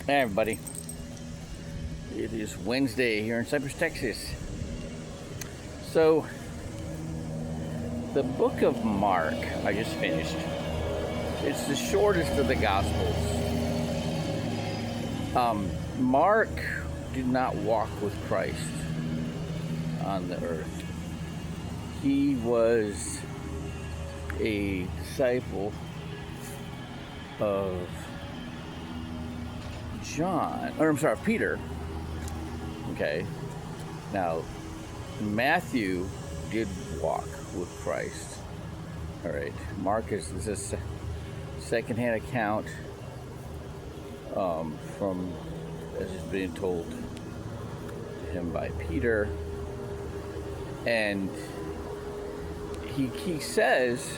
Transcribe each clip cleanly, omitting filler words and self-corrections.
Hey everybody, it is Wednesday here in Cypress, Texas. So, the book of Mark, I just finished. It's the shortest of the Gospels. Mark did not walk with Christ on the earth. He was a disciple of Peter. Okay. Now, Matthew did walk with Christ. All right. Mark is a secondhand account from, as is being told to him by Peter, and he says,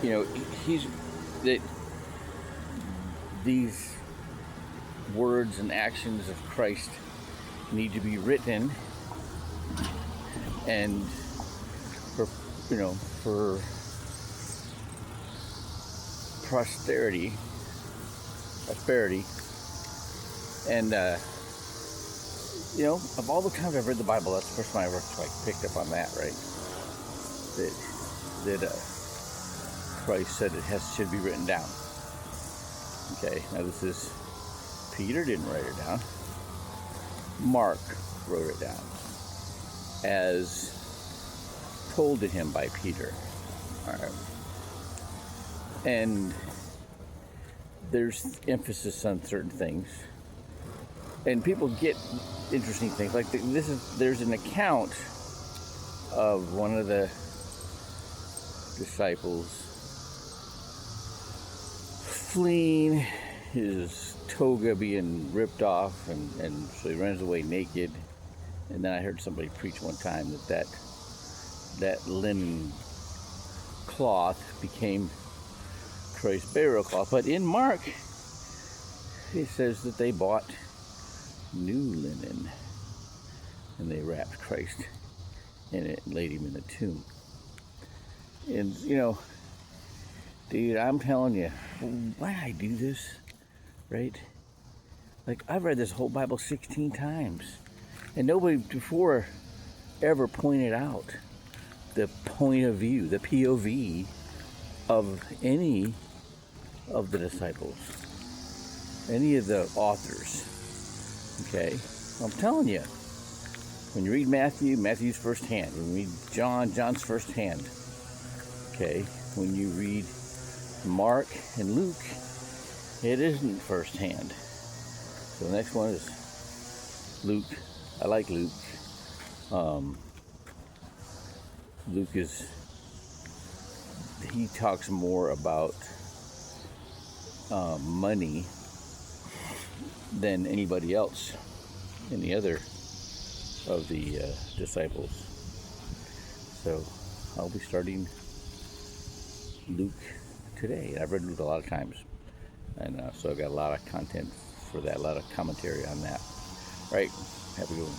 that these words and actions of Christ need to be written, and for prosperity, and of all the times I've read the Bible, that's the first time I ever picked up on that, right? That Christ said it should be written down. Okay, now this is, Peter didn't write it down. Mark wrote it down as told to him by Peter. All right. And there's emphasis on certain things, and people get interesting things. Like there's an account of one of the disciples fleeing, his toga being ripped off, and so he runs away naked. And then I heard somebody preach one time that linen cloth became Christ's burial cloth. But in Mark, it says that they bought new linen and they wrapped Christ in it and laid him in the tomb. And dude, I'm telling you, why I do this, right? Like, I've read this whole Bible 16 times, and nobody before ever pointed out the point of view, the POV of any of the disciples, any of the authors. Okay? I'm telling you, when you read Matthew, Matthew's firsthand. When you read John, John's firsthand. Okay? When you read Mark and Luke, it isn't firsthand. So the next one is Luke. I like Luke. Luke he talks more about money than anybody else, any other of the disciples. So I'll be starting Luke today. I've read Luke a lot of times, and so I've got a lot of content for that, a lot of commentary on that. Right? Have a good one.